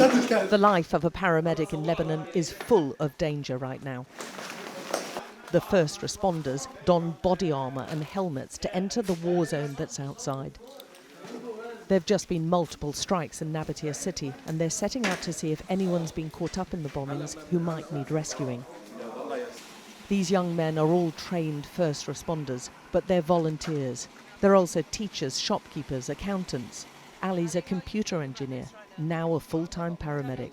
The life of a paramedic in Lebanon is full of danger right now. The first responders don body armour and helmets to enter the war zone that's outside. There have just been multiple strikes in Nabatieh city, and they're setting out to see if anyone's been caught up in the bombings who might need rescuing. These young men are all trained first responders, but they're volunteers. They're also teachers, shopkeepers, accountants. Ali's a computer engineer, now a full-time paramedic.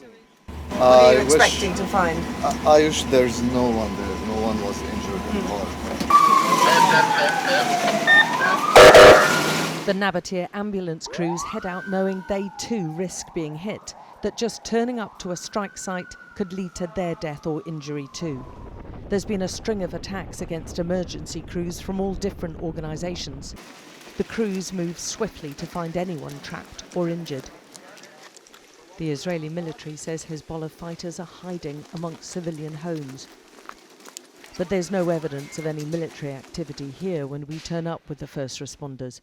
What are you expecting to find? I wish there's no one there. No one was injured in the The Nabatieh ambulance crews head out knowing they too risk being hit, that just turning up to a strike site could lead to their death or injury too. There's been a string of attacks against emergency crews from all different organisations. The crews move swiftly to find anyone trapped or injured. The Israeli military says Hezbollah fighters are hiding amongst civilian homes. But there's no evidence of any military activity here when we turn up with the first responders.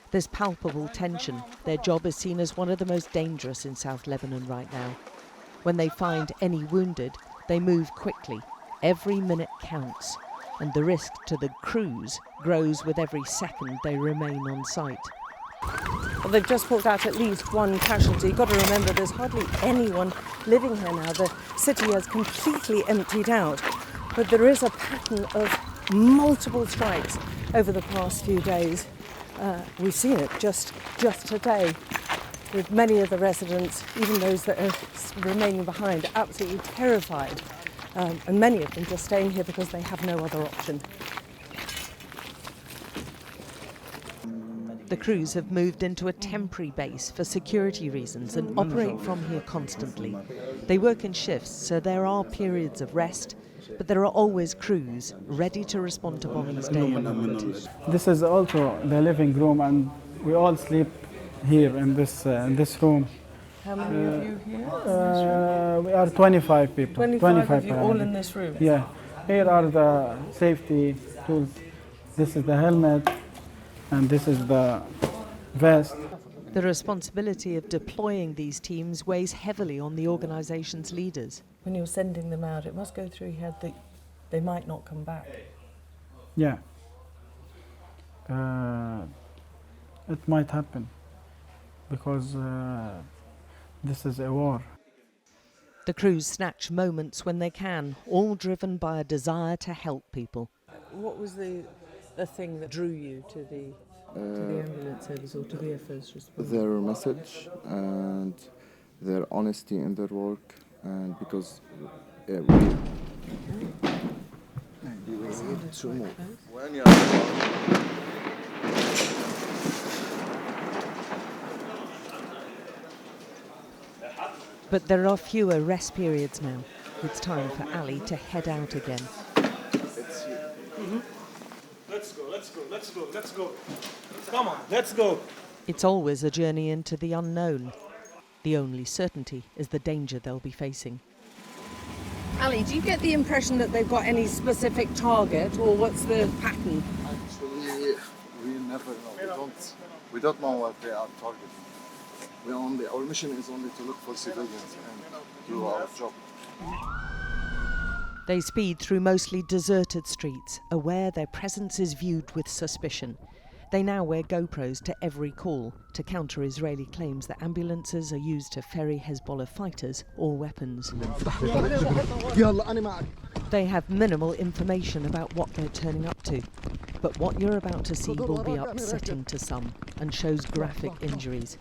There's palpable tension. Their job is seen as one of the most dangerous in South Lebanon right now. When they find any wounded, they move quickly. Every minute counts, and the risk to the crews grows with every second they remain on site. Well, they've just pulled out at least one casualty. You've got to remember there's hardly anyone living here now. The city has completely emptied out. But there is a pattern of multiple strikes over the past few days. We've seen it just today, with many of the residents, even those that are remaining behind, absolutely terrified. And many of them just staying here because they have no other option. The crews have moved into a temporary base for security reasons and operate from here constantly. They work in shifts, so there are periods of rest, but there are always crews ready to respond to bombings day and night. This is also the living room, and we all sleep here in this room. How many of you here? We are 25 people. 25 of you all in this room? Yeah. Here are the safety tools. This is the helmet, and this is the vest. The responsibility of deploying these teams weighs heavily on the organisation's leaders. When you're sending them out, it must go through your head that they might not come back. Yeah. It might happen because this is a war. The crews snatch moments when they can, all driven by a desire to help people. What was the thing that drew you to the ambulance service or to be a first responder? Their message and their honesty in their work, and because we But there are fewer rest periods now. It's time for Ali to head out again. Let's go. Come on, let's go. It's always a journey into the unknown. The only certainty is the danger they'll be facing. Ali, do you get the impression that they've got any specific target, or what's the pattern? Actually, we never know. We don't know what they are targeting. Our mission is only to look for civilians and do our job. They speed through mostly deserted streets, aware their presence is viewed with suspicion. They now wear GoPros to every call to counter Israeli claims that ambulances are used to ferry Hezbollah fighters or weapons. They have minimal information about what they're turning up to, but what you're about to see will be upsetting to some and shows graphic injuries.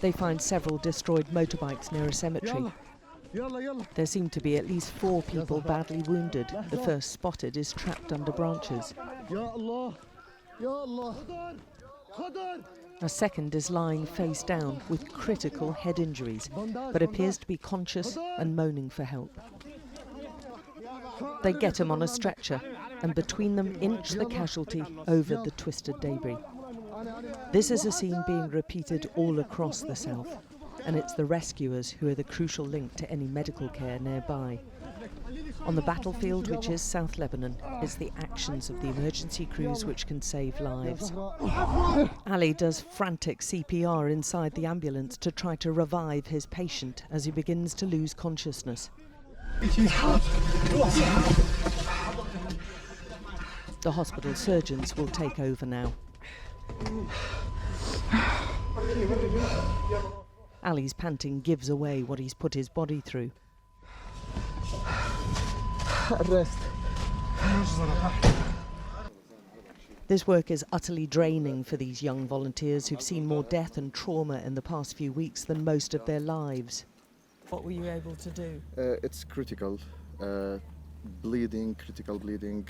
They find several destroyed motorbikes near a cemetery. There seem to be at least 4 people badly wounded. The first spotted is trapped under branches. A second is lying face down with critical head injuries, but appears to be conscious and moaning for help. They get him on a stretcher, and between them inch the casualty over the twisted debris. This is a scene being repeated all across the south, and it's the rescuers who are the crucial link to any medical care nearby. On the battlefield, which is South Lebanon, it's the actions of the emergency crews which can save lives. Ali does frantic CPR inside the ambulance to try to revive his patient as he begins to lose consciousness. The hospital surgeons will take over now. Ali's panting gives away what he's put his body through. This work is utterly draining for these young volunteers who've seen more death and trauma in the past few weeks than most of their lives. What were you able to do? It's critical. Critical bleeding.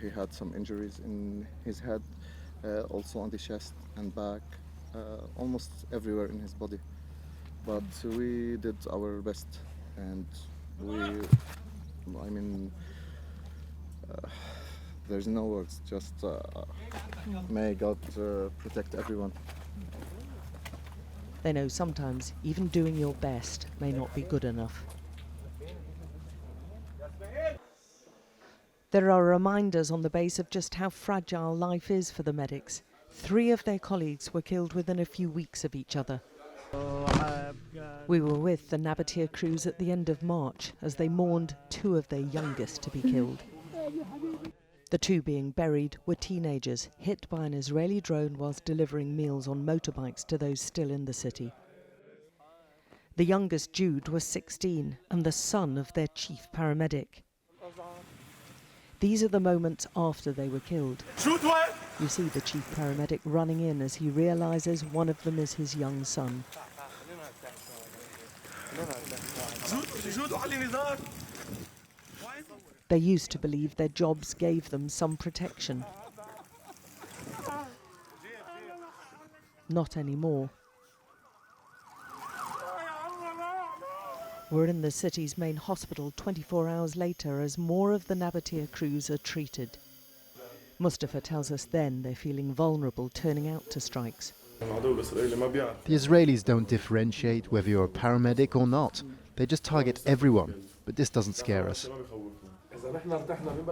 He had some injuries in his head, also on the chest and back, almost everywhere in his body. But we did our best, and there's no words, just may God protect everyone. They know sometimes even doing your best may not be good enough. There are reminders on the base of just how fragile life is for the medics. 3 of their colleagues were killed within a few weeks of each other. We were with the Nabatieh crews at the end of March as they mourned 2 of their youngest to be killed. The 2 being buried were teenagers hit by an Israeli drone whilst delivering meals on motorbikes to those still in the city. The youngest, Jude, was 16 and the son of their chief paramedic. These are the moments after they were killed. You see the chief paramedic running in as he realises one of them is his young son. They used to believe their jobs gave them some protection. Not anymore. We're in the city's main hospital 24 hours later as more of the Nabatieh crews are treated. Mustafa tells us then they're feeling vulnerable turning out to strikes. The Israelis don't differentiate whether you're a paramedic or not. They just target everyone, but this doesn't scare us.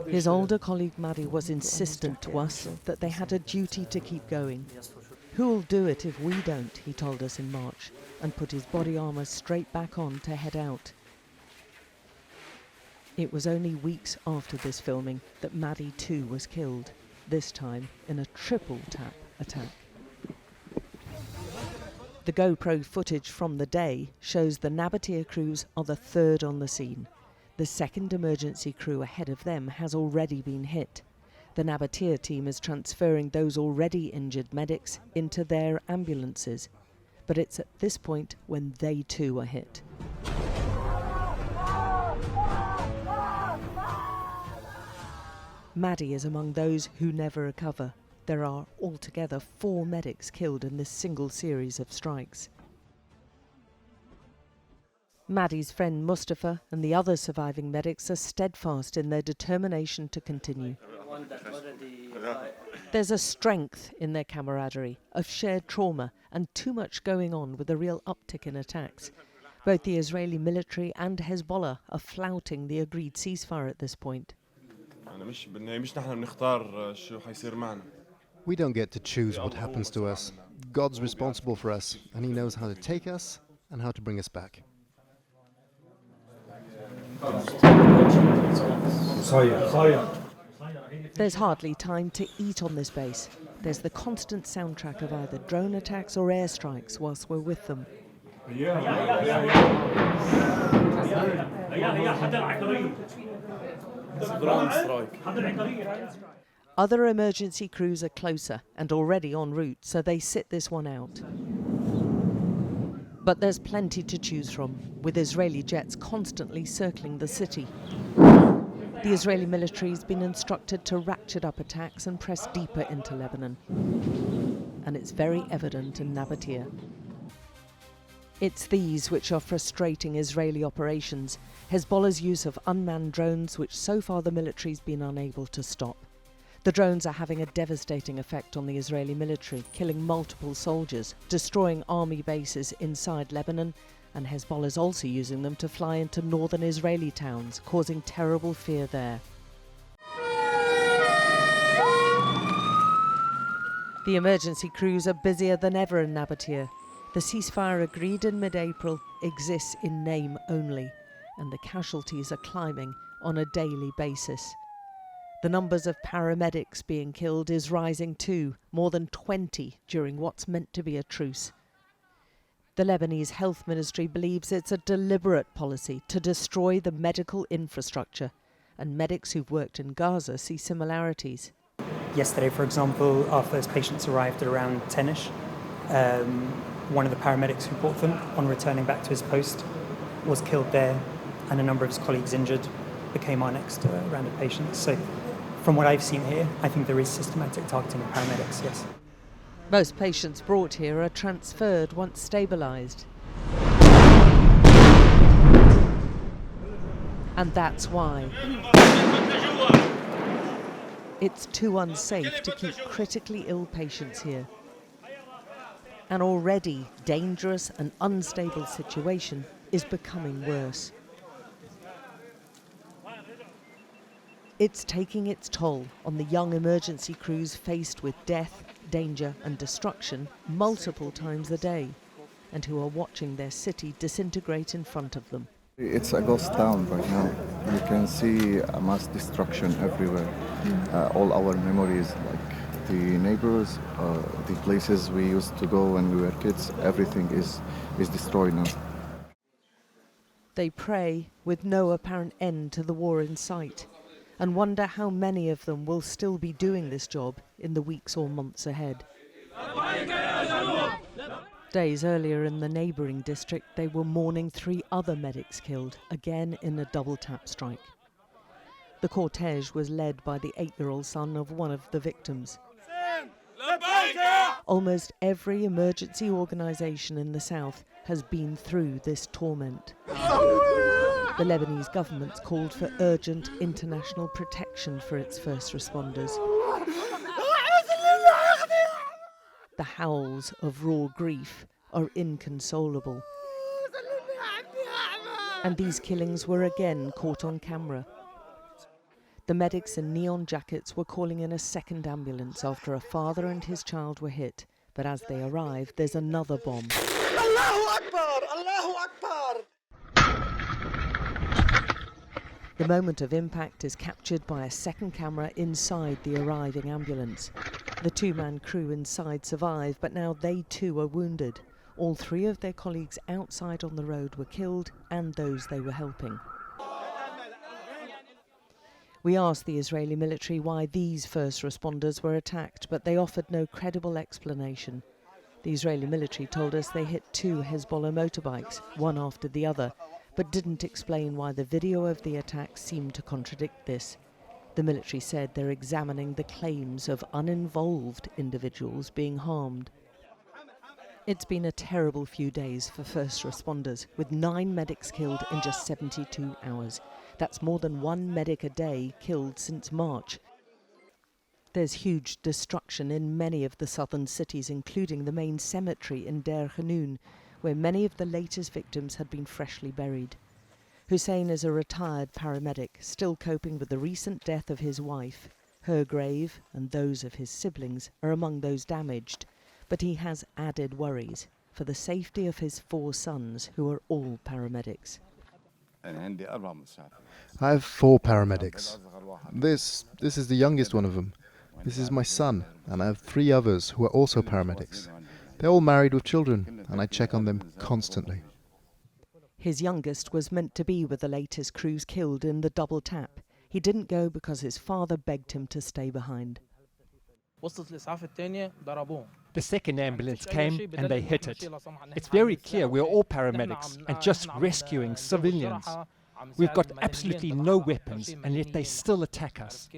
His older colleague Maddie was insistent to us that they had a duty to keep going. Who'll do it if we don't, he told us in March, and put his body armour straight back on to head out. It was only weeks after this filming that Maddie too was killed, this time in a triple tap attack. The GoPro footage from the day shows the Nabatieh crews are the 3rd on the scene. The 2nd emergency crew ahead of them has already been hit. The Nabatieh team is transferring those already injured medics into their ambulances. But it's at this point when they too are hit. Maddie is among those who never recover. There are altogether 4 medics killed in this single series of strikes. Maddie's friend Mustafa and the other surviving medics are steadfast in their determination to continue. There's a strength in their camaraderie, of shared trauma and too much going on with a real uptick in attacks. Both the Israeli military and Hezbollah are flouting the agreed ceasefire at this point. We don't get to choose what happens to us. God's responsible for us, and He knows how to take us and how to bring us back. There's hardly time to eat on this base. There's the constant soundtrack of either drone attacks or airstrikes whilst we're with them. Other emergency crews are closer and already en route, so they sit this one out. But there's plenty to choose from, with Israeli jets constantly circling the city. The Israeli military has been instructed to ratchet up attacks and press deeper into Lebanon. And it's very evident in Nabatieh. It's these which are frustrating Israeli operations, Hezbollah's use of unmanned drones, which so far the military's been unable to stop. The drones are having a devastating effect on the Israeli military, killing multiple soldiers, destroying army bases inside Lebanon, And Hezbollah is also using them to fly into northern Israeli towns, causing terrible fear there. The emergency crews are busier than ever in Nabatieh. The ceasefire agreed in mid-April exists in name only, and the casualties are climbing on a daily basis. The numbers of paramedics being killed is rising too, more than 20 during what's meant to be a truce. The Lebanese Health Ministry believes it's a deliberate policy to destroy the medical infrastructure, and medics who've worked in Gaza see similarities. Yesterday, for example, our first patients arrived at around 10ish. One of the paramedics who brought them, on returning back to his post, was killed there, and a number of his colleagues injured, became our next round of patients. So from what I've seen here, I think there is systematic targeting of paramedics, yes. Most patients brought here are transferred once stabilised. And that's why it's too unsafe to keep critically ill patients here. An already dangerous and unstable situation is becoming worse. It's taking its toll on the young emergency crews faced with death, danger and destruction multiple times a day, and who are watching their city disintegrate in front of them. It's a ghost town right now. You can see a mass destruction everywhere. All our memories, like the neighbors, the places we used to go when we were kids, everything is destroyed now. They pray with no apparent end to the war in sight, and wonder how many of them will still be doing this job in the weeks or months ahead. Days earlier in the neighbouring district, they were mourning 3 other medics killed, again in a double-tap strike. The cortege was led by the 8-year-old son of one of the victims. Almost every emergency organisation in the south has been through this torment. The Lebanese government's called for urgent international protection for its first responders. The howls of raw grief are inconsolable. And these killings were again caught on camera. The medics in neon jackets were calling in a second ambulance after a father and his child were hit. But as they arrive, there's another bomb. Allahu Akbar! Allahu Akbar! The moment of impact is captured by a second camera inside the arriving ambulance. The 2-man crew inside survive, but now they too are wounded. All 3 of their colleagues outside on the road were killed, and those they were helping. We asked the Israeli military why these first responders were attacked, but they offered no credible explanation. The Israeli military told us they hit 2 Hezbollah motorbikes, one after the other, but didn't explain why the video of the attack seemed to contradict this. The military said they're examining the claims of uninvolved individuals being harmed. It's been a terrible few days for first responders, with 9 medics killed in just 72 hours. That's more than 1 medic a day killed since March. There's huge destruction in many of the southern cities, including the main cemetery in Deir Hanoun, where many of the latest victims had been freshly buried. Hussein is a retired paramedic, still coping with the recent death of his wife. Her grave and those of his siblings are among those damaged, but he has added worries for the safety of his 4 sons, who are all paramedics. I have 4 paramedics. This is the youngest one of them. This is my son, and I have 3 others who are also paramedics. They're all married with children, and I check on them constantly. His youngest was meant to be with the latest crews killed in the double tap. He didn't go because his father begged him to stay behind. The second ambulance came and they hit it. It's very clear we're all paramedics and just rescuing civilians. We've got absolutely no weapons, and yet they still attack us.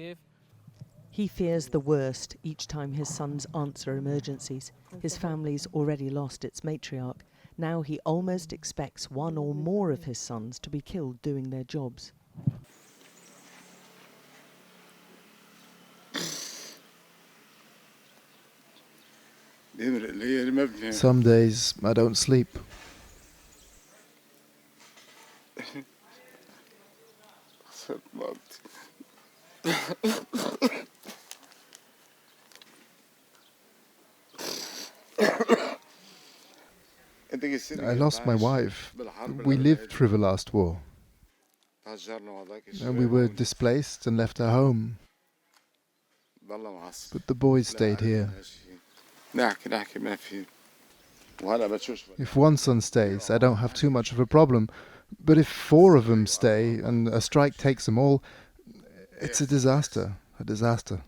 He fears the worst each time his sons answer emergencies. His family's already lost its matriarch. Now he almost expects 1 or more of his sons to be killed doing their jobs. Some days I don't sleep. I lost my wife. We lived through the last war. And we were displaced and left our home. But the boys stayed here. If one son stays, I don't have too much of a problem. But if 4 of them stay and a strike takes them all, it's a disaster. A disaster.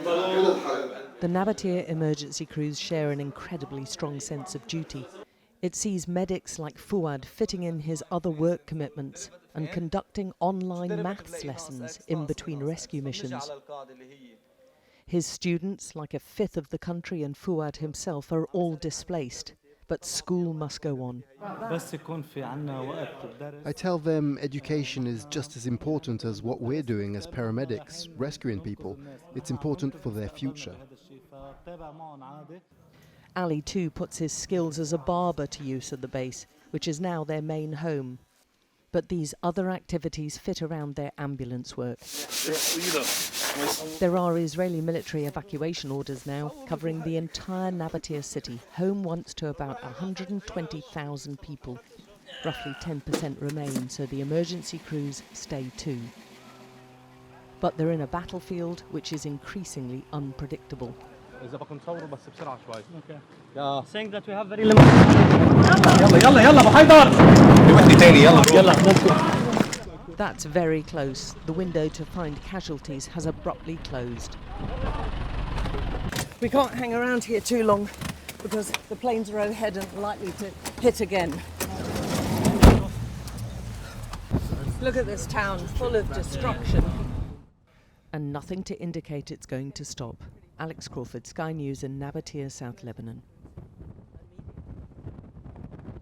The Nabatieh emergency crews share an incredibly strong sense of duty. It sees medics like Fuad fitting in his other work commitments and conducting online maths lessons in between rescue missions. His students, like a fifth of the country and Fuad himself, are all displaced, but school must go on. I tell them education is just as important as what we're doing as paramedics, rescuing people. It's important for their future. Ali too puts his skills as a barber to use at the base, which is now their main home. But these other activities fit around their ambulance work. There are Israeli military evacuation orders now covering the entire Nabatieh city, home once to about 120,000 people. Roughly 10% remain, so the emergency crews stay too. But they're in a battlefield which is increasingly unpredictable. Saying that we have very limited. That's very close. The window to find casualties has abruptly closed. We can't hang around here too long because the planes are overhead and likely to hit again. Look at this town, full of destruction. And nothing to indicate it's going to stop. Alex Crawford, Sky News in Nabatieh, South Lebanon.